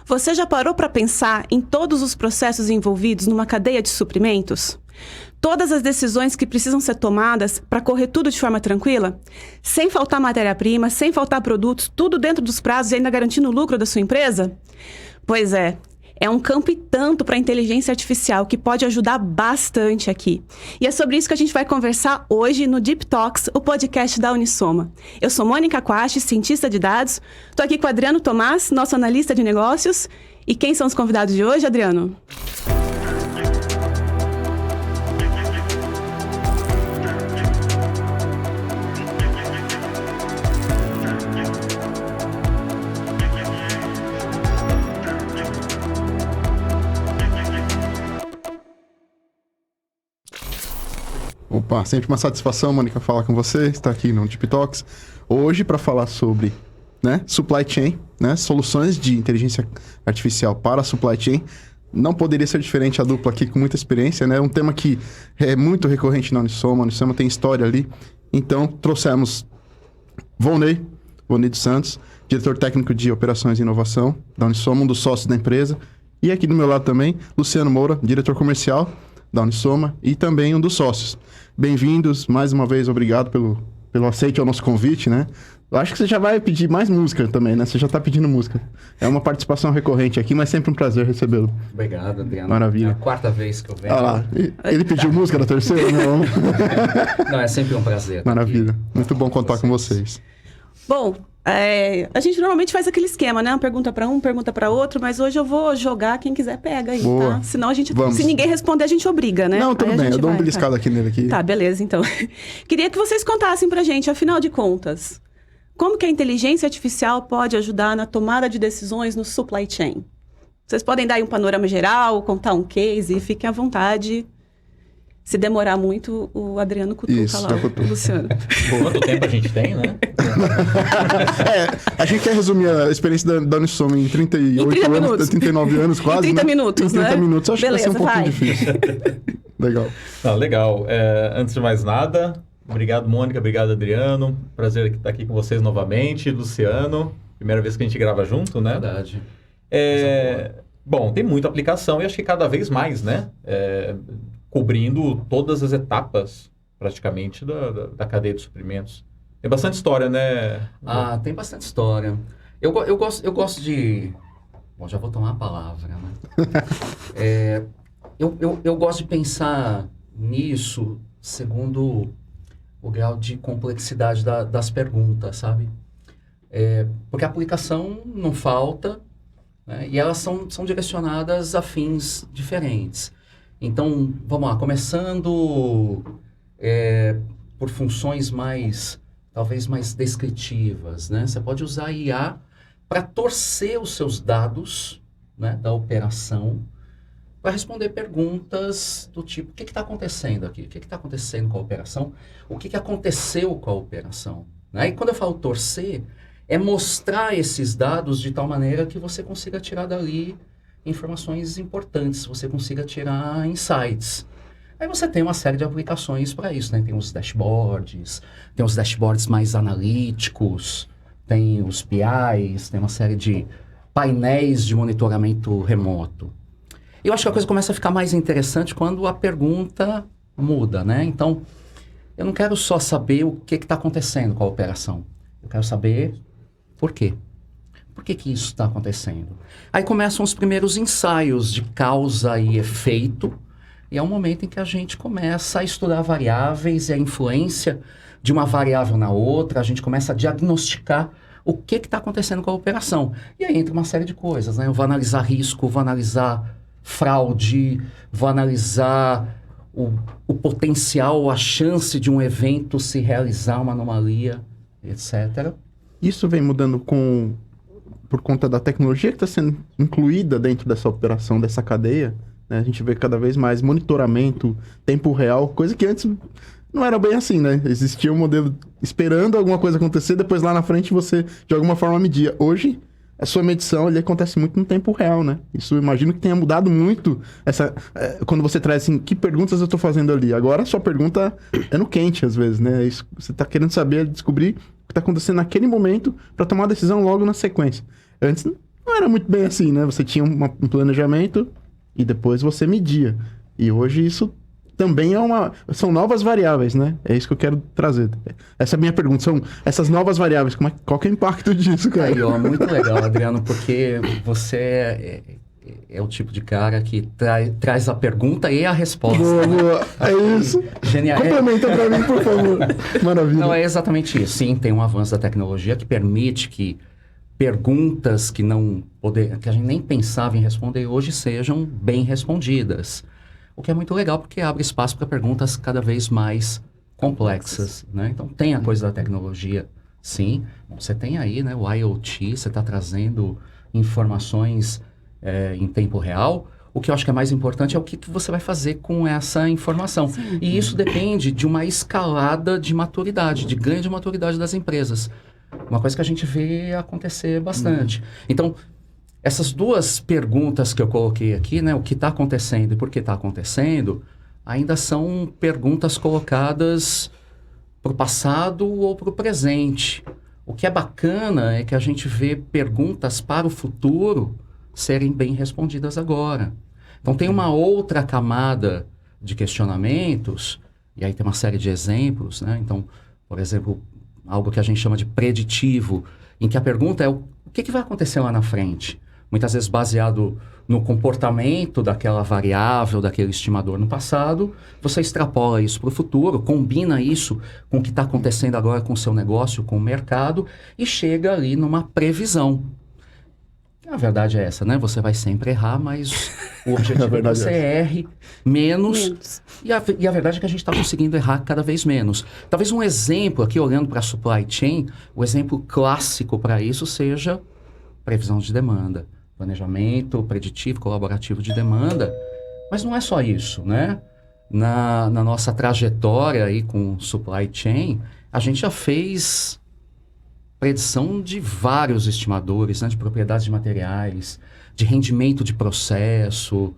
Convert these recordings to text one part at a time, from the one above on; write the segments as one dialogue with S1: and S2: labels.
S1: Você já parou para pensar em todos os processos envolvidos numa cadeia de suprimentos? Todas as decisões que precisam ser tomadas para correr tudo de forma tranquila? Sem faltar matéria-prima, sem faltar produtos, tudo dentro dos prazos e ainda garantindo o lucro da sua empresa? Pois é. É um campo e tanto para a inteligência artificial que pode ajudar bastante aqui. E é sobre isso que a gente vai conversar hoje no Deep Talks, o podcast da Unisoma. Eu sou Mônica Quashi, cientista de dados. Estou aqui com o Adriano Tomás, nosso analista de negócios. E quem são os convidados de hoje, Adriano?
S2: Opa, sempre uma satisfação, Mônica, falar com você, estar aqui no Deep Talks. Hoje, para falar sobre supply chain, soluções de inteligência artificial para a supply chain. Não poderia ser diferente a dupla aqui, com muita experiência, né? Um tema que é muito recorrente na Unisoma. A Unisoma tem história ali. Então, trouxemos Volney dos Santos, diretor técnico de operações e inovação da Unisoma, um dos sócios da empresa. E aqui do meu lado também, Luciano Moura, diretor comercial da Unisoma e também um dos sócios. Bem-vindos, mais uma vez, obrigado pelo aceite ao nosso convite, né? Eu acho que você já vai pedir mais música também, né? Você já está pedindo música. É uma participação recorrente aqui, mas sempre um prazer recebê-lo.
S3: Obrigado, Adriano.
S2: Maravilha.
S3: É a quarta vez que eu venho.
S2: Olha lá, ele pediu música da terceira? Não.
S3: Não, é sempre um prazer.
S2: Maravilha. Muito bom contar com vocês.
S1: Bom, a gente normalmente faz aquele esquema, né? Uma pergunta para um, pergunta para outro, mas hoje eu vou jogar, quem quiser pega aí,
S2: Boa.
S1: tá? Senão se ninguém responder, a gente obriga, né?
S2: Não, tudo bem, eu dou um beliscado aqui nele aqui.
S1: Tá, beleza, então. Queria que vocês contassem pra gente, afinal de contas, como que a inteligência artificial pode ajudar na tomada de decisões no supply chain? Vocês podem dar aí um panorama geral, contar um case, e fiquem à vontade. Se demorar muito, o Adriano cutuca lá, o Luciano.
S4: Quanto tempo a gente tem, né?
S2: A gente quer resumir a experiência da Unisoma em 38 anos, 39 anos quase,
S1: em 30 minutos,
S2: né? Em 30 minutos, acho
S1: beleza,
S2: que vai ser um pouquinho difícil. Legal.
S4: Não, legal. Antes de mais nada, obrigado, Mônica, obrigado, Adriano. Prazer estar aqui com vocês novamente. Luciano, primeira vez que a gente grava junto, né?
S3: Verdade.
S4: Bom, tem muita aplicação e acho que cada vez mais, né? Cobrindo todas as etapas, praticamente, da cadeia de suprimentos. Tem bastante história, né?
S3: Tem bastante história. Eu gosto de... Bom, já vou tomar a palavra, né? Eu gosto de pensar nisso segundo o grau de complexidade das perguntas, sabe? Porque a aplicação não falta, né? E elas são direcionadas a fins diferentes. Então, vamos lá, começando por funções talvez mais descritivas, né? Você pode usar a IA para torcer os seus dados, né, da operação para responder perguntas do tipo, o que está acontecendo aqui? O que está acontecendo com a operação? O que aconteceu com a operação? Né? E quando eu falo torcer, é mostrar esses dados de tal maneira que você consiga tirar dali informações importantes, você consiga tirar insights. Aí você tem uma série de aplicações para isso, né? Tem os dashboards mais analíticos, tem os PIs, tem uma série de painéis de monitoramento remoto. Eu acho que a coisa começa a ficar mais interessante quando a pergunta muda, né? Então, eu não quero só saber o que está acontecendo com a operação. Eu quero saber por quê. Por que isso está acontecendo? Aí começam os primeiros ensaios de causa e efeito, e é um momento em que a gente começa a estudar variáveis e a influência de uma variável na outra, a gente começa a diagnosticar o que está acontecendo com a operação. E aí entra uma série de coisas, né? Eu vou analisar risco, vou analisar fraude, vou analisar o potencial, a chance de um evento se realizar, uma anomalia, etc.
S2: Isso vem mudando por conta da tecnologia que está sendo incluída dentro dessa operação, dessa cadeia, né? A gente vê cada vez mais monitoramento, tempo real, coisa que antes não era bem assim, né? Existia um modelo esperando alguma coisa acontecer, depois lá na frente você, de alguma forma, media. Hoje, a sua medição ali acontece muito no tempo real, né? Isso eu imagino que tenha mudado muito quando você traz assim, que perguntas eu estou fazendo ali? Agora a sua pergunta é no quente, às vezes, né? Isso, você está querendo saber, descobrir o que está acontecendo naquele momento para tomar a decisão logo na sequência. Antes não era muito bem assim, né? Você tinha um planejamento e depois você media. E hoje isso também são novas variáveis, né? É isso que eu quero trazer. Essa é a minha pergunta. São essas novas variáveis. Qual que é o impacto disso, cara?
S3: Aí, ó, muito legal, Adriano, porque você é o tipo de cara que traz a pergunta e a resposta.
S2: Boa. É isso.
S3: Genial.
S2: Complementa pra mim, por favor. Maravilha.
S3: Não, é exatamente isso. Sim, tem um avanço da tecnologia que permite que perguntas que a gente nem pensava em responder hoje sejam bem respondidas. O que é muito legal porque abre espaço para perguntas cada vez mais complexas, né? Então tem a coisa da tecnologia, sim. Bom, você tem aí, né, o IoT, você está trazendo informações em tempo real. O que eu acho que é mais importante é o que você vai fazer com essa informação. Sim. E isso depende de uma escalada de maturidade, de ganho de maturidade das empresas. Uma coisa que a gente vê acontecer bastante. Então, essas duas perguntas que eu coloquei aqui, né, o que está acontecendo e por que está acontecendo, ainda são perguntas colocadas para o passado ou para o presente. O que é bacana é que a gente vê perguntas para o futuro serem bem respondidas agora. Então tem uma outra camada de questionamentos, e aí tem uma série de exemplos, né? Então, por exemplo, algo que a gente chama de preditivo, em que a pergunta é o que vai acontecer lá na frente? Muitas vezes baseado no comportamento daquela variável, daquele estimador no passado, você extrapola isso para o futuro, combina isso com o que está acontecendo agora com o seu negócio, com o mercado, e chega ali numa previsão. A verdade é essa, né? Você vai sempre errar, mas o objetivo é que você erre menos. E a verdade é que a gente está conseguindo errar cada vez menos. Talvez um exemplo aqui, olhando para a supply chain, o exemplo clássico para isso seja previsão de demanda. Planejamento preditivo, colaborativo de demanda. Mas não é só isso, né? Na nossa trajetória aí com supply chain, a gente já fez predição de vários estimadores, né, de propriedades de materiais, de rendimento de processo,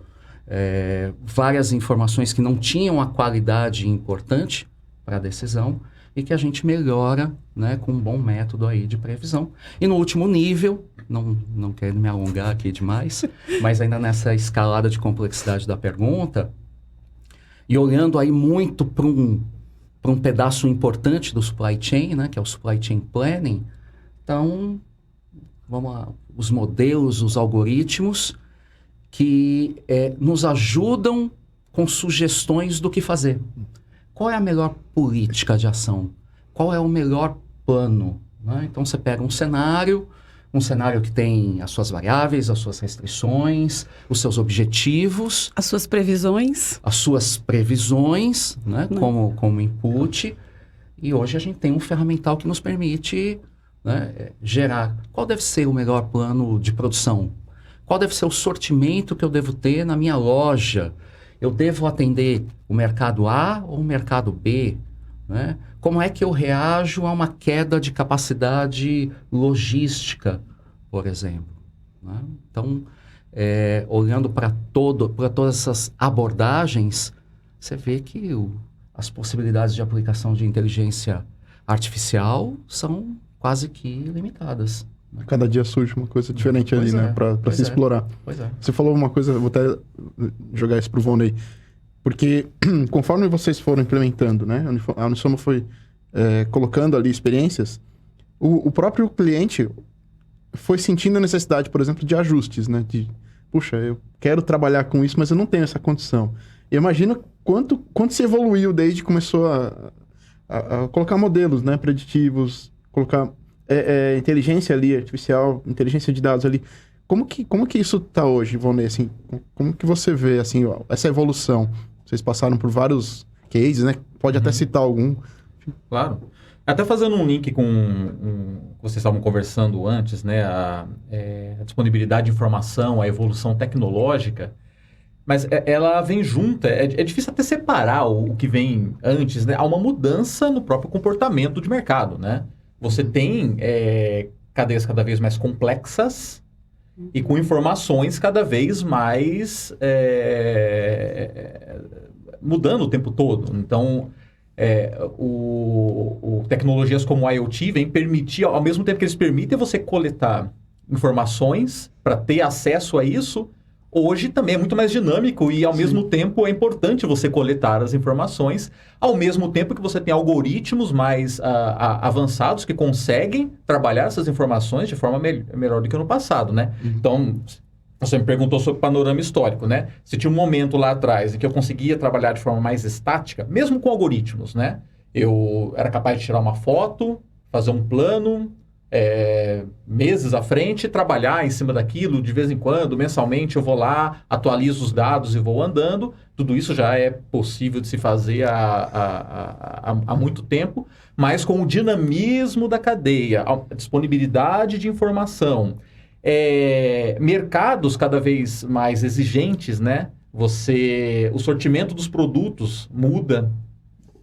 S3: várias informações que não tinham a qualidade importante para a decisão e que a gente melhora, né, com um bom método aí de previsão. E no último nível, não quero me alongar aqui demais, mas ainda nessa escalada de complexidade da pergunta, e olhando aí muito para um pedaço importante do supply chain, né, que é o supply chain planning. Então, vamos lá, os modelos, os algoritmos que nos ajudam com sugestões do que fazer. Qual é a melhor política de ação? Qual é o melhor plano? Né? Então, você pega um cenário que tem as suas variáveis, as suas restrições, os seus objetivos.
S1: As suas previsões.
S3: As suas previsões, né? Como input. E hoje a gente tem um ferramental que nos permite, né, gerar qual deve ser o melhor plano de produção. Qual deve ser o sortimento que eu devo ter na minha loja. Eu devo atender o mercado A ou o mercado B? Né? Como é que eu reajo a uma queda de capacidade logística, por exemplo? Né? Então, olhando para todas essas abordagens, você vê que as possibilidades de aplicação de inteligência artificial são quase que ilimitadas. Né?
S2: Cada dia surge uma coisa diferente ali, né? Para se explorar.
S3: Pois é.
S2: Você falou uma coisa, vou até jogar isso pro Volney. Porque conforme vocês foram implementando, né? A Unisoma foi colocando ali experiências, o próprio cliente foi sentindo a necessidade, por exemplo, de ajustes, né? De, puxa, eu quero trabalhar com isso, mas eu não tenho essa condição. Eu imagino quanto se evoluiu desde que começou a colocar modelos, né? Preditivos, colocar inteligência ali, artificial, inteligência de dados ali. Como que isso está hoje, Volney? Assim, como que você vê assim, essa evolução? Vocês passaram por vários cases, né? Pode até citar algum.
S4: Claro. Até fazendo um link com que vocês estavam conversando antes, né? A disponibilidade de informação, a evolução tecnológica, mas ela vem junta. É difícil até separar o que vem antes, né? Há uma mudança no próprio comportamento de mercado, né? Você tem cadeias cada vez mais complexas e com informações cada vez mais mudando o tempo todo. Então, tecnologias como o IoT vêm permitir, ao mesmo tempo que eles permitem você coletar informações para ter acesso a isso, hoje também é muito mais dinâmico e, ao mesmo tempo, é importante você coletar as informações, ao mesmo tempo que você tem algoritmos mais avançados que conseguem trabalhar essas informações de forma melhor do que no passado, né? Então, você me perguntou sobre o panorama histórico, né? Se tinha um momento lá atrás em que eu conseguia trabalhar de forma mais estática, mesmo com algoritmos, né? Eu era capaz de tirar uma foto, fazer um plano, meses à frente, trabalhar em cima daquilo, de vez em quando, mensalmente eu vou lá, atualizo os dados e vou andando. Tudo isso já é possível de se fazer há muito tempo, mas com o dinamismo da cadeia, a disponibilidade de informação, mercados cada vez mais exigentes, né? O sortimento dos produtos muda,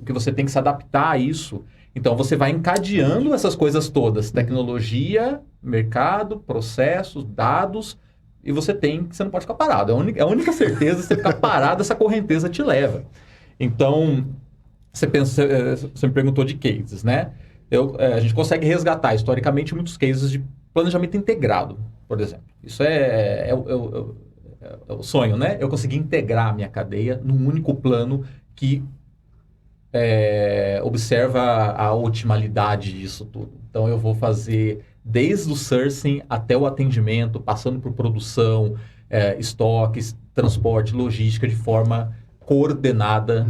S4: que você tem que se adaptar a isso. Então, você vai encadeando essas coisas todas. Tecnologia, mercado, processos, dados. E você não pode ficar parado. A única certeza é você ficar parado, essa correnteza te leva. Então, você me perguntou de cases, né? A gente consegue resgatar, historicamente, muitos cases de planejamento integrado, por exemplo. Isso é o sonho, né? Eu consegui integrar a minha cadeia num único plano que observa a otimalidade disso tudo. Então, eu vou fazer desde o sourcing até o atendimento, passando por produção, estoques, transporte, logística, de forma coordenada,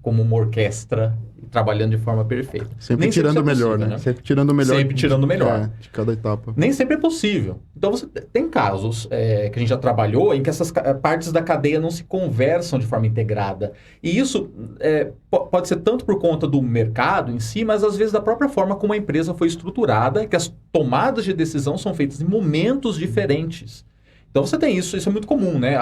S4: como uma orquestra, trabalhando de forma perfeita.
S2: Sempre tirando o melhor, né? Sempre tirando o melhor.
S4: Sempre tirando o melhor.
S2: De cada etapa.
S4: Nem sempre é possível. Então, você tem casos que a gente já trabalhou em que essas partes da cadeia não se conversam de forma integrada. E isso pode ser tanto por conta do mercado em si, mas às vezes da própria forma como a empresa foi estruturada, que as tomadas de decisão são feitas em momentos diferentes. Então, você tem isso é muito comum, né?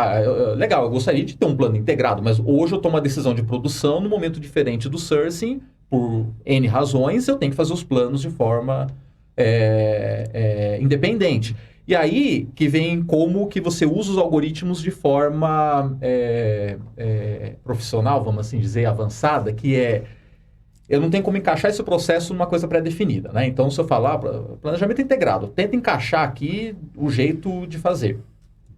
S4: Legal, eu gostaria de ter um plano integrado, mas hoje eu tomo uma decisão de produção no momento diferente do sourcing, por N razões, eu tenho que fazer os planos de forma independente. E aí que vem como que você usa os algoritmos de forma profissional, vamos assim dizer, avançada, que eu não tenho como encaixar esse processo numa coisa pré-definida, né? Então, se eu falar planejamento integrado, tenta encaixar aqui o jeito de fazer.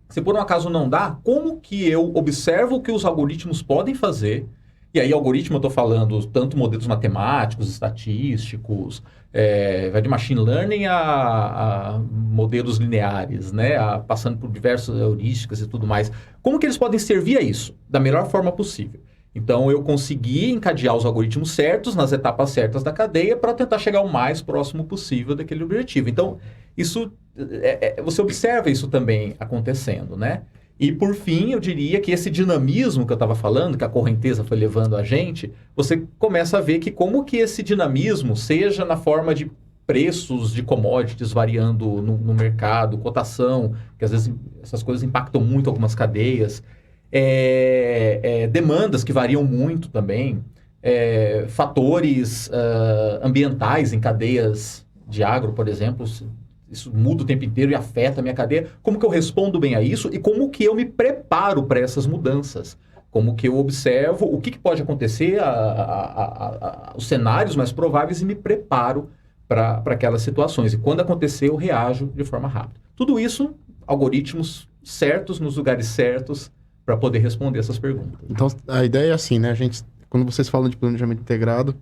S4: Se por um acaso não dá, como que eu observo o que os algoritmos podem fazer? E aí, algoritmo, eu estou falando tanto modelos matemáticos, estatísticos, vai de machine learning a modelos lineares, né? Passando por diversas heurísticas e tudo mais. Como que eles podem servir a isso? Da melhor forma possível. Então, eu consegui encadear os algoritmos certos nas etapas certas da cadeia para tentar chegar o mais próximo possível daquele objetivo. Então, isso você observa isso também acontecendo, né? E, por fim, eu diria que esse dinamismo que eu estava falando, que a correnteza foi levando a gente, você começa a ver que como que esse dinamismo, seja na forma de preços de commodities variando no mercado, cotação, que às vezes essas coisas impactam muito algumas cadeias, demandas que variam muito também, fatores ambientais em cadeias de agro, por exemplo, isso muda o tempo inteiro e afeta a minha cadeia. Como que eu respondo bem a isso e como que eu me preparo para essas mudanças? Como que eu observo o que pode acontecer, os cenários mais prováveis e me preparo para aquelas situações. E quando acontecer, eu reajo de forma rápida. Tudo isso, algoritmos certos, nos lugares certos, para poder responder essas perguntas.
S2: Então, a ideia é assim, né? Quando vocês falam de planejamento integrado,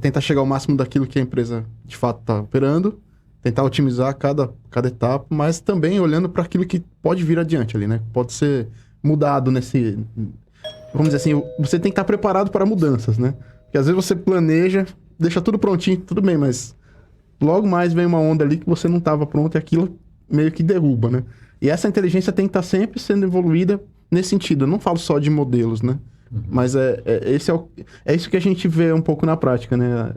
S2: tentar chegar ao máximo daquilo que a empresa, de fato, está operando, tentar otimizar cada etapa, mas também olhando para aquilo que pode vir adiante ali, né? Pode ser mudado vamos dizer assim, você tem que estar preparado para mudanças, né? Porque às vezes você planeja, deixa tudo prontinho, tudo bem, mas logo mais vem uma onda ali que você não estava pronto e aquilo meio que derruba, né? E essa inteligência tem que estar sempre sendo evoluída nesse sentido. Eu não falo só de modelos, né? Uhum. Mas é isso que a gente vê um pouco na prática, né?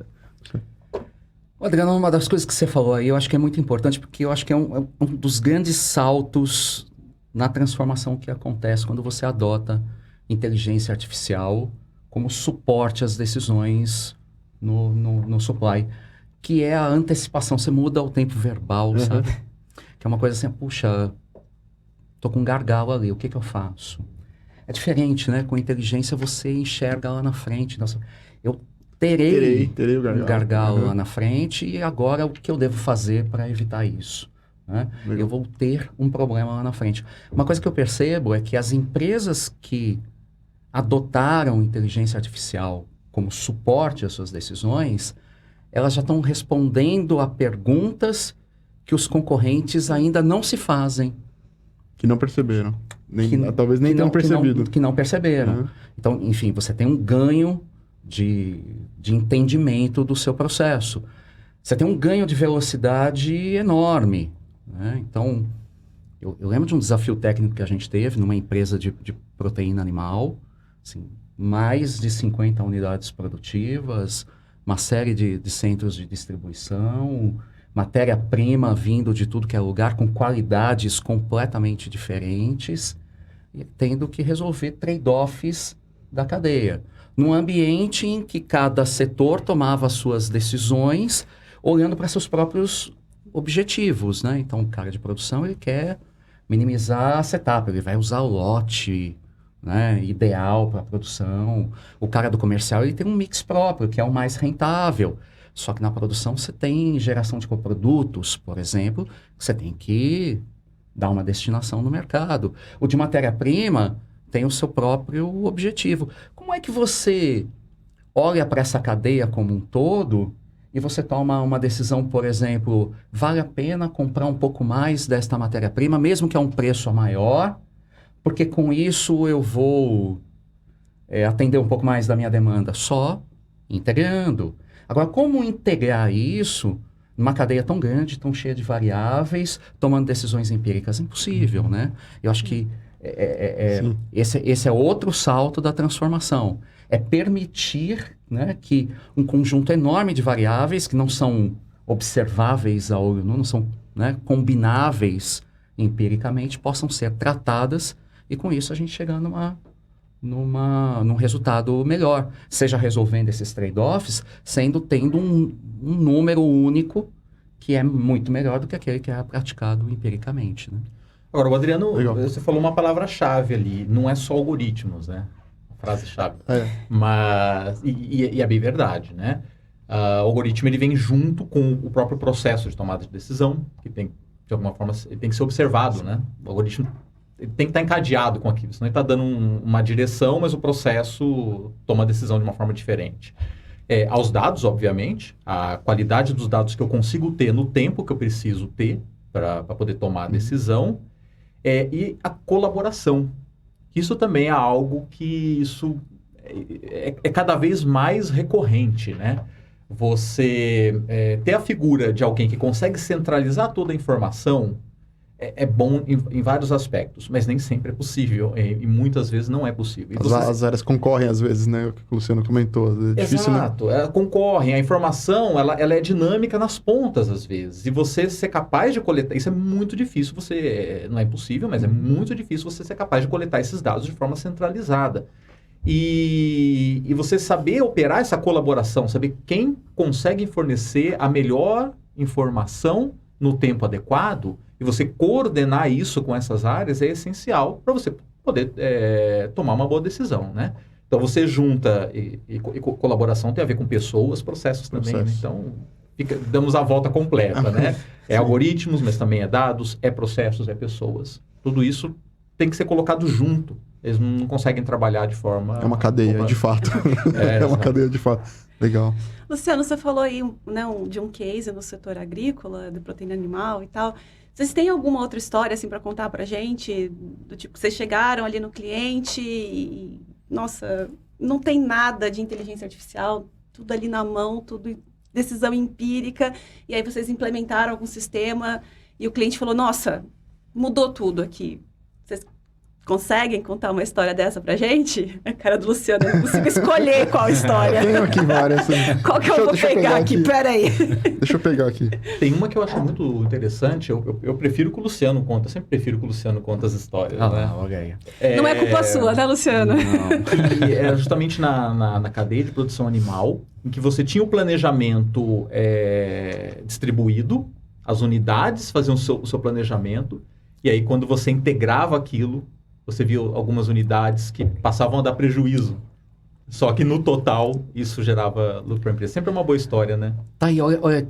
S5: Adriano, uma das coisas que você falou aí, eu acho que é muito importante, porque eu acho que é um dos grandes saltos na transformação que acontece quando você adota inteligência artificial como suporte às decisões no supply, que é a antecipação. Você muda o tempo verbal, sabe? Que é uma coisa assim, puxa, tô com um gargalo ali, o que eu faço? É diferente, né? Com inteligência você enxerga lá na frente. Nossa, terei
S2: o gargalo.
S5: um gargalo
S2: Uhum.
S5: lá na frente e agora o que eu devo fazer para evitar isso? Né?
S2: Legal.
S5: Eu vou ter um problema lá na frente. Uma coisa que eu percebo é que as empresas que adotaram inteligência artificial como suporte às suas decisões, elas já estão respondendo a perguntas que os concorrentes ainda não se fazem.
S2: Que não perceberam. Talvez
S5: que
S2: nem tenham percebido.
S5: Que não perceberam.
S2: Uhum.
S5: Então, enfim, você tem um ganho de entendimento do seu processo. Você tem um ganho de velocidade enorme. Né? Então, eu lembro de um desafio técnico que a gente teve numa empresa de proteína animal, assim, mais de 50 unidades produtivas, uma série de centros de distribuição, matéria-prima vindo de tudo que é lugar, com qualidades completamente diferentes, e tendo que resolver trade-offs da cadeia. Num ambiente em que cada setor tomava suas decisões olhando para seus próprios objetivos, né? Então, o cara de produção, ele quer minimizar a setup, ele vai usar o lote, né, ideal para a produção. O cara do comercial, ele tem um mix próprio, que é o mais rentável. Só que na produção você tem geração de coprodutos, por exemplo, você tem que dar uma destinação no mercado. O de matéria-prima tem o seu próprio objetivo. Como é que você olha para essa cadeia como um todo e você toma uma decisão, por exemplo, vale a pena comprar um pouco mais desta matéria-prima, mesmo que a um preço maior, porque com isso eu vou atender um pouco mais da minha demanda? Só integrando. Agora, como integrar isso numa cadeia tão grande, tão cheia de variáveis, tomando decisões empíricas? Impossível, né? Eu acho que esse é outro salto da transformação. É permitir, né, que um conjunto enorme de variáveis que não são observáveis a olho nu, não são, né, combináveis empiricamente, possam ser tratadas e com isso a gente chegar num resultado melhor. Seja resolvendo esses trade-offs, tendo um número único que é muito melhor do que aquele que é praticado empiricamente, né?
S4: Agora, o Adriano,
S2: Legal.
S4: você falou uma palavra-chave ali, não é só algoritmos, né? Frase-chave.
S2: É.
S4: Mas, e é bem verdade, né? O algoritmo, ele vem junto com o próprio processo de tomada de decisão, que tem, de alguma forma, ele tem que ser observado, né? O algoritmo ele tem que estar encadeado com aquilo, senão ele está dando uma direção, mas o processo toma a decisão de uma forma diferente. Aos dados, obviamente, a qualidade dos dados que eu consigo ter no tempo que eu preciso ter para poder tomar a decisão, e a colaboração. Isso também é algo que é cada vez mais recorrente, né? Você ter a figura de alguém que consegue centralizar toda a informação é bom em vários aspectos, mas nem sempre é possível, e muitas vezes não é possível.
S2: As áreas concorrem às vezes, né? O que o Luciano comentou. É difícil, né?
S4: Exato, concorrem. A informação, ela é dinâmica nas pontas, às vezes. E você ser capaz de coletar... Isso é muito difícil, não é impossível, mas é muito difícil você ser capaz de coletar esses dados de forma centralizada. E você saber operar essa colaboração, saber quem consegue fornecer a melhor informação no tempo adequado, e você coordenar isso com essas áreas é essencial para você poder tomar uma boa decisão, né? Então, você junta, e colaboração tem a ver com pessoas, processos também, né? Então, damos a volta completa, né? É algoritmos, mas também é dados, é processos, é pessoas. Tudo isso tem que ser colocado junto. Eles não conseguem trabalhar de forma...
S2: É uma cadeia, de fato. É uma cadeia de fato. Legal.
S1: Luciano, você falou aí, né, de um case no setor agrícola, de proteína animal e tal. Vocês têm alguma outra história, assim, para contar pra gente? Do tipo, vocês chegaram ali no cliente e, nossa, não tem nada de inteligência artificial, tudo ali na mão, tudo decisão empírica, e aí vocês implementaram algum sistema e o cliente falou, nossa, mudou tudo aqui. Vocês conseguem contar uma história dessa pra gente? A cara do Luciano, eu não consigo escolher qual história.
S2: Tenho aqui várias.
S1: Qual que eu vou pegar aqui? Peraí.
S2: Deixa eu pegar aqui.
S4: Tem uma que eu acho muito interessante, eu prefiro que o Luciano conta, eu sempre prefiro que o Luciano conta as histórias, né?
S5: Olha aí.
S1: Não é culpa sua, né, Luciano?
S5: Não.
S4: E era justamente na cadeia de produção animal, em que você tinha o planejamento distribuído, as unidades faziam o seu planejamento, e aí quando você integrava aquilo, você viu algumas unidades que passavam a dar prejuízo. Só que no total, isso gerava lucro para a empresa. Sempre é uma boa história, né?
S5: Tá aí, olha,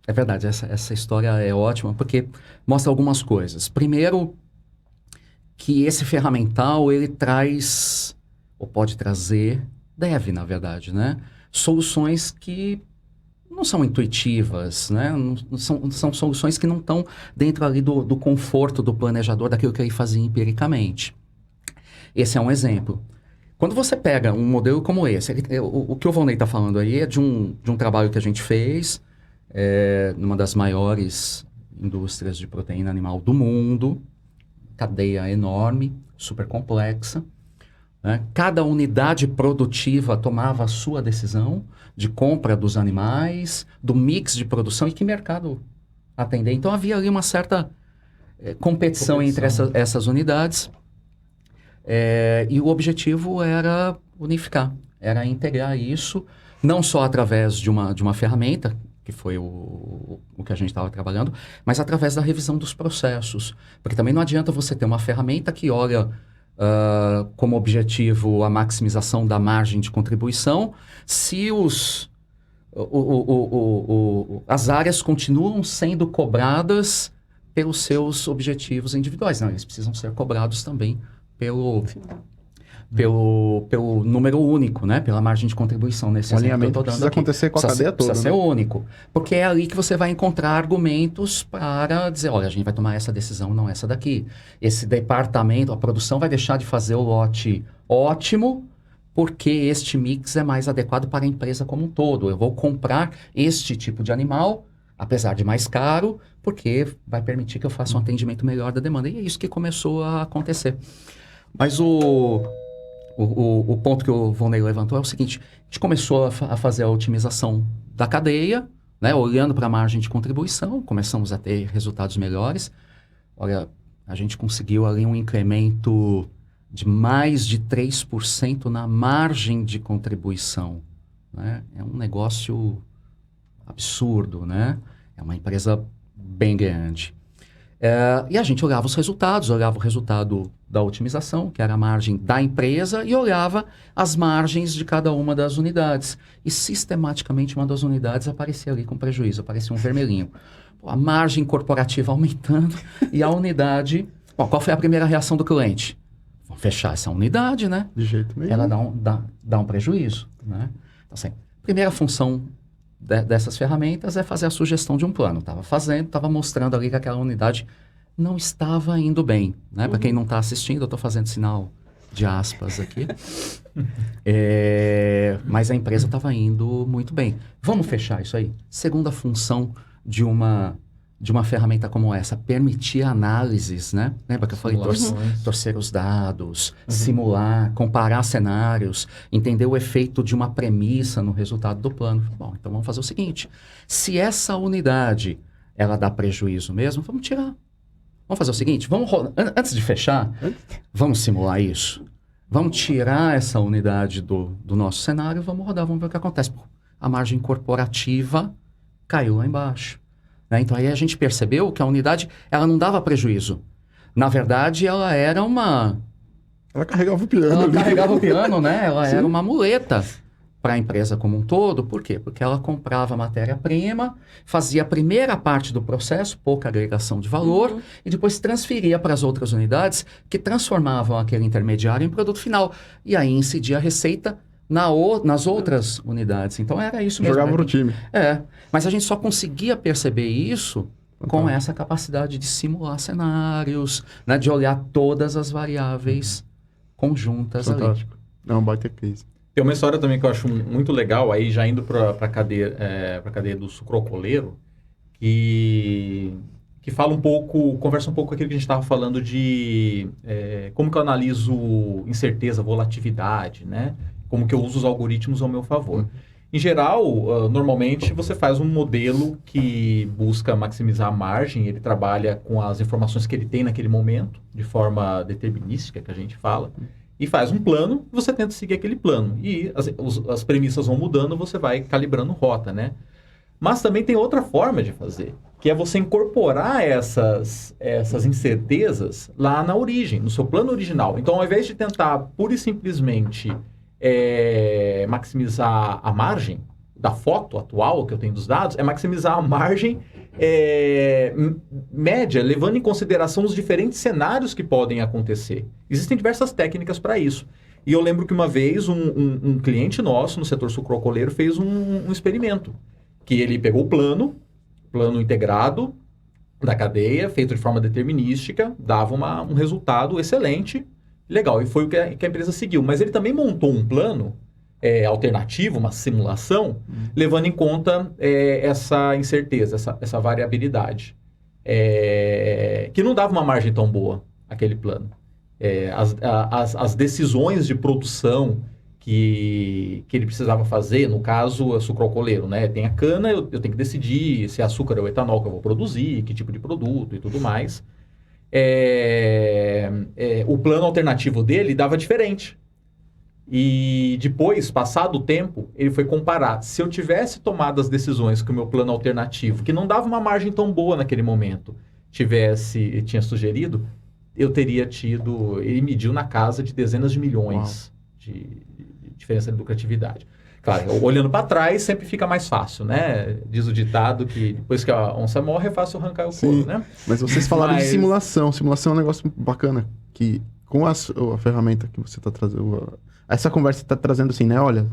S5: é verdade, essa história é ótima, porque mostra algumas coisas. Primeiro, que esse ferramental, ele traz, ou pode trazer, deve, na verdade, né? Soluções que não são intuitivas, né? São soluções que não estão dentro ali do conforto do planejador, daquilo que ele fazia empiricamente. Esse é um exemplo. Quando você pega um modelo como esse, o que o Volney está falando aí é de um trabalho que a gente fez numa das maiores indústrias de proteína animal do mundo, cadeia enorme, super complexa, né? Cada unidade produtiva tomava a sua decisão de compra dos animais, do mix de produção e que mercado atender. Então havia ali uma certa competição entre essas unidades. E o objetivo era unificar, era integrar isso, não só através de uma ferramenta, que foi o que a gente estava trabalhando, mas através da revisão dos processos. Porque também não adianta você ter uma ferramenta que olha como objetivo a maximização da margem de contribuição, se as áreas continuam sendo cobradas pelos seus objetivos individuais. Não, eles precisam ser cobrados também pelo número único, né? Pela margem de contribuição nesse
S2: O
S5: exemplo que eu
S2: alinhamento
S5: tô dando
S2: precisa
S5: aqui.
S2: acontecer com a cadeia toda,
S5: Precisa ser
S2: né?
S5: único. Porque é ali que você vai encontrar argumentos para dizer, olha, a gente vai tomar essa decisão, não essa daqui. Esse departamento, a produção vai deixar de fazer o lote ótimo porque este mix é mais adequado para a empresa como um todo. Eu vou comprar este tipo de animal, apesar de mais caro, porque vai permitir que eu faça um atendimento melhor da demanda. E é isso que começou a acontecer. Mas o ponto que o Volney levantou é o seguinte: a gente começou a fazer a otimização da cadeia, né, olhando para a margem de contribuição, começamos a ter resultados melhores. Olha, a gente conseguiu ali um incremento de mais de 3% na margem de contribuição, né? É um negócio absurdo, né? É uma empresa bem grande. E a gente olhava os resultados, olhava o resultado da otimização, que era a margem da empresa, e olhava as margens de cada uma das unidades. E sistematicamente uma das unidades aparecia ali com prejuízo, aparecia um vermelhinho. Pô, a margem corporativa aumentando e a unidade... Bom, qual foi a primeira reação do cliente? Vamos fechar essa unidade, né?
S2: De jeito nenhum.
S5: Ela dá um prejuízo, né? Então, assim, primeira função dessas ferramentas é fazer a sugestão de um plano. Estava mostrando ali que aquela unidade não estava indo bem, né? Para quem não está assistindo, eu estou fazendo sinal de aspas aqui. Mas a empresa estava indo muito bem. Vamos fechar isso aí? Segunda função de uma ferramenta como essa, permitir análises, né? Lembra que eu falei torcer os dados, simular, comparar cenários, entender o efeito de uma premissa no resultado do plano. Bom, então vamos fazer o seguinte: se essa unidade ela dá prejuízo mesmo, vamos tirar. Vamos fazer o seguinte, antes de fechar, vamos simular isso. Vamos tirar essa unidade do nosso cenário, vamos rodar, vamos ver o que acontece. Pô, a margem corporativa caiu lá embaixo. Né? Então, aí a gente percebeu que a unidade, ela não dava prejuízo. Na verdade, ela era uma...
S2: Ela carregava o piano.
S5: Ela
S2: ali.
S5: carregava o piano, né? Ela
S2: Sim.
S5: era uma muleta para a empresa como um todo. Por quê? Porque ela comprava matéria-prima, fazia a primeira parte do processo, pouca agregação de valor, e depois transferia para as outras unidades que transformavam aquele intermediário em produto final. E aí incidia a receita nas outras unidades. Então era isso mesmo.
S2: Jogava pro time.
S5: Mas a gente só conseguia perceber isso com essa capacidade de simular cenários, né, de olhar todas as variáveis conjuntas ali.
S2: Fantástico. É um baita case.
S4: Tem uma história também que eu acho muito legal, aí já indo para a cadeia do sucrocoleiro, que fala um pouco, conversa um pouco com aquilo que a gente estava falando de como que eu analiso incerteza, volatilidade, né? Como que eu uso os algoritmos ao meu favor. Em geral, normalmente você faz um modelo que busca maximizar a margem, ele trabalha com as informações que ele tem naquele momento, de forma determinística, que a gente fala, e faz um plano, você tenta seguir aquele plano. E as premissas vão mudando, você vai calibrando rota, né? Mas também tem outra forma de fazer, que é você incorporar essas incertezas lá na origem, no seu plano original. Então, ao invés de tentar pura e simplesmente maximizar a margem da foto atual que eu tenho dos dados, é maximizar a margem média, levando em consideração os diferentes cenários que podem acontecer. Existem diversas técnicas para isso. E eu lembro que uma vez um cliente nosso no setor sucroalcooleiro fez um experimento, que ele pegou o plano integrado da cadeia, feito de forma determinística, dava um resultado excelente, legal, e foi o que a empresa seguiu. Mas ele também montou um plano alternativo, uma simulação, levando em conta essa incerteza, essa variabilidade, que não dava uma margem tão boa, aquele plano. As decisões de produção que ele precisava fazer, no caso, o sucroalcooleiro, né? Tem a cana, eu tenho que decidir se é açúcar ou etanol que eu vou produzir, que tipo de produto e tudo mais. O plano alternativo dele dava diferente. E depois, passado o tempo, ele foi comparar. Se eu tivesse tomado as decisões que o meu plano alternativo, que não dava uma margem tão boa naquele momento, tinha sugerido, eu teria tido... Ele mediu na casa de dezenas de milhões de diferença de lucratividade. Claro, olhando para trás sempre fica mais fácil, né? Diz o ditado que depois que a onça morre é fácil arrancar o couro, né?
S2: Mas vocês falaram de simulação. Simulação é um negócio bacana, que com a ferramenta que você está trazendo... Essa conversa está trazendo assim, né? Olha,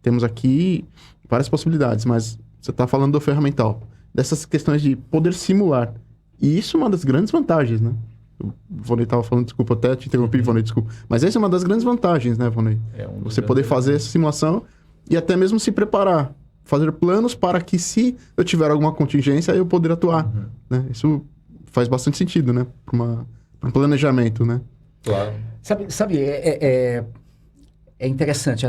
S2: temos aqui várias possibilidades, mas você está falando do ferramental. Dessas questões de poder simular. E isso é uma das grandes vantagens, né? O Vonei estava falando, desculpa, até te interrompi, Vonei, desculpa. Mas essa é uma das grandes vantagens, né, Vonei? Você poder fazer essa simulação e até mesmo se preparar. Fazer planos para que, se eu tiver alguma contingência, eu poder atuar. Né? Isso faz bastante sentido, né? Para um planejamento, né?
S5: Claro. Sabe, é interessante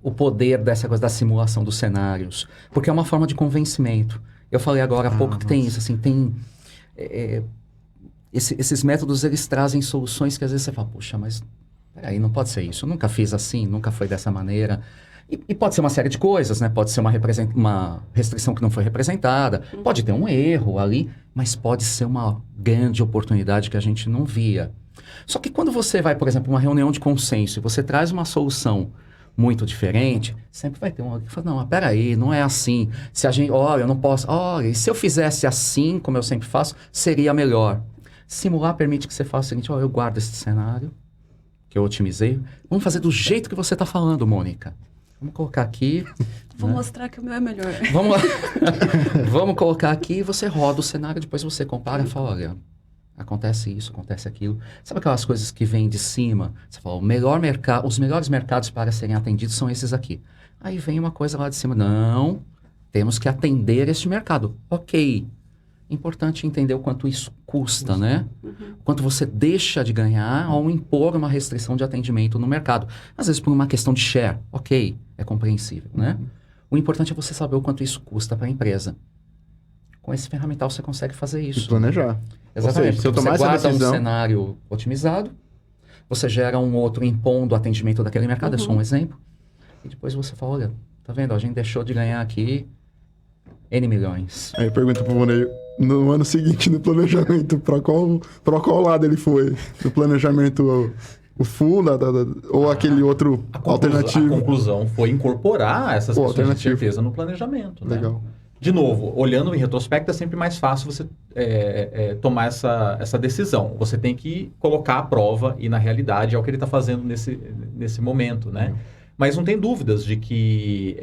S5: o poder dessa coisa da simulação dos cenários, porque é uma forma de convencimento. Eu falei agora há pouco que tem isso, assim, tem... Esses métodos, eles trazem soluções que às vezes você fala, puxa, mas peraí, não pode ser isso, eu nunca fiz assim, nunca foi dessa maneira. E pode ser uma série de coisas, né? Pode ser uma restrição que não foi representada, pode ter um erro ali, mas pode ser uma grande oportunidade que a gente não via. Só que quando você vai, por exemplo, uma reunião de consenso e você traz uma solução muito diferente, sempre vai ter um que fala, não, mas peraí, não é assim. Se a gente, olha, eu não posso, olha, e se eu fizesse assim, como eu sempre faço, seria melhor. Simular permite que você faça o seguinte, olha, eu guardo esse cenário que eu otimizei, vamos fazer do jeito que você está falando, Mônica. Vamos colocar aqui.
S1: Vou mostrar que o meu é melhor.
S5: Vamos lá. Vamos colocar aqui, você roda o cenário, depois você compara e fala, olha, acontece isso, acontece aquilo. Sabe aquelas coisas que vêm de cima? Você fala, os melhores mercados para serem atendidos são esses aqui. Aí vem uma coisa lá de cima, não, temos que atender este mercado. Ok. Importante entender o quanto isso custa, né? Quanto você deixa de ganhar ao impor uma restrição de atendimento no mercado. Às vezes por uma questão de share. Ok, é compreensível, né? O importante é você saber o quanto isso custa para a empresa. Com esse ferramental você consegue fazer isso.
S2: E planejar.
S5: Exatamente.
S2: Seja, se eu tomar
S5: você guarda
S2: decisão...
S5: um cenário otimizado, você gera um outro impondo o atendimento daquele mercado, é só um exemplo. E depois você fala, olha, tá vendo? A gente deixou de ganhar aqui N milhões.
S2: Aí eu pergunto pro Vonei, no ano seguinte, no planejamento, para qual lado ele foi? No planejamento, o full ou aquele outro alternativo?
S4: A conclusão foi incorporar essas questões de certeza no planejamento. Né?
S2: Legal.
S4: De novo, olhando em retrospecto, é sempre mais fácil você tomar essa decisão. Você tem que colocar a prova e, na realidade, é o que ele está fazendo nesse momento. Né? Mas não tem dúvidas de que,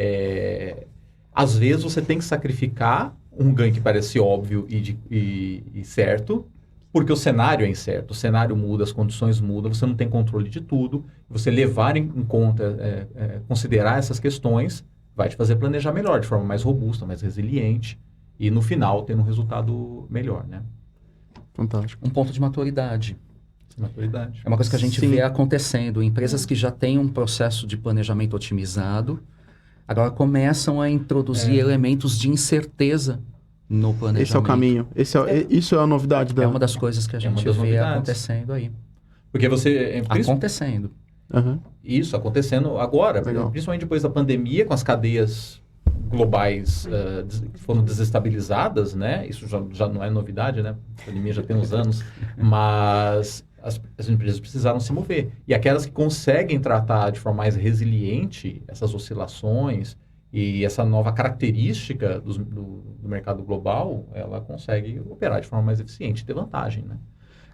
S4: às vezes, você tem que sacrificar um ganho que parece óbvio e certo, porque o cenário é incerto, o cenário muda, as condições mudam, você não tem controle de tudo. Você levar em conta, considerar essas questões, vai te fazer planejar melhor, de forma mais robusta, mais resiliente, e no final ter um resultado melhor, né?
S2: Fantástico.
S5: Um ponto de maturidade.
S4: Maturidade.
S5: É uma coisa que a gente vê acontecendo. Empresas que já têm um processo de planejamento otimizado, agora começam a introduzir elementos de incerteza no planejamento.
S2: Esse é o caminho. Isso é a novidade da...
S5: É uma das coisas que a gente vê acontecendo aí.
S4: Porque você...
S5: Acontecendo.
S4: Isso, acontecendo agora.
S2: Legal.
S4: Principalmente depois da pandemia, com as cadeias globais que foram desestabilizadas, né? Isso já não é novidade, né? A pandemia já tem uns anos. Mas as empresas precisaram se mover. E aquelas que conseguem tratar de forma mais resiliente essas oscilações e essa nova característica do mercado global, ela consegue operar de forma mais eficiente, ter vantagem, né?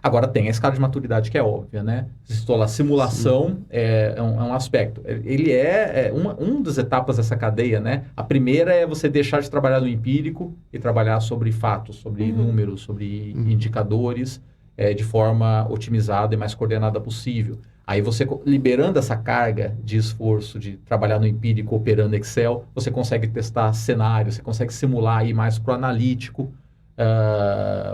S4: Agora tem a escala de maturidade que é óbvia, né? Você citou lá, simulação é um aspecto. Ele é uma das etapas dessa cadeia, né? A primeira é você deixar de trabalhar no empírico e trabalhar sobre fatos, sobre números, sobre indicadores, de forma otimizada e mais coordenada possível. Aí você, liberando essa carga de esforço de trabalhar no empírico, operando Excel, você consegue testar cenários, você consegue simular aí mais para o analítico,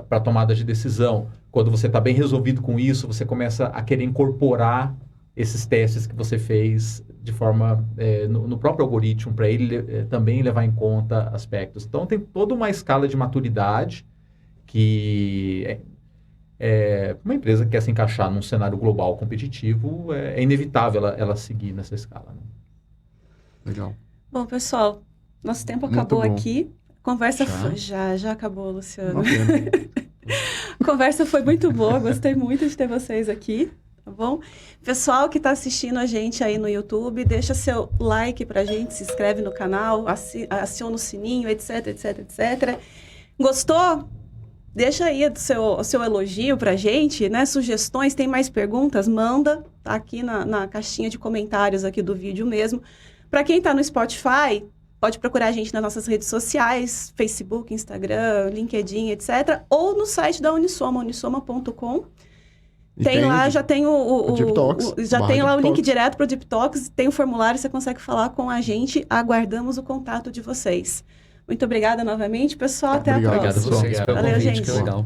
S4: para tomada de decisão. Quando você está bem resolvido com isso, você começa a querer incorporar esses testes que você fez de forma no próprio algoritmo, para ele também levar em conta aspectos. Então, tem toda uma escala de maturidade que uma empresa que quer se encaixar num cenário global competitivo, é inevitável ela seguir nessa escala. Né?
S2: Legal.
S1: Bom, pessoal, nosso tempo
S2: Muito
S1: acabou
S2: bom.
S1: aqui. Conversa já acabou, Luciano. A conversa foi muito boa, gostei muito de ter vocês aqui, tá bom? Pessoal que está assistindo a gente aí no YouTube, deixa seu like pra gente, se inscreve no canal, aciona o sininho, etc, etc, etc. Gostou? Deixa aí o seu elogio pra gente, né? Sugestões, tem mais perguntas? Manda, tá aqui na caixinha de comentários aqui do vídeo mesmo. Para quem tá no Spotify, pode procurar a gente nas nossas redes sociais, Facebook, Instagram, LinkedIn, etc. Ou no site da Unisoma, unisoma.com. Tem lá, já tem o
S2: Deep Talks,
S1: já tem lá o
S2: Deep
S1: link
S2: Talks.
S1: direto para o Deep Talks, tem o formulário, você consegue falar com a gente. Aguardamos o contato de vocês. Muito obrigada novamente, pessoal. Até
S2: Obrigado.
S1: a
S5: Obrigado a
S1: próxima.
S5: vocês pelo
S1: Valeu,
S5: convite,
S1: gente.
S5: que legal.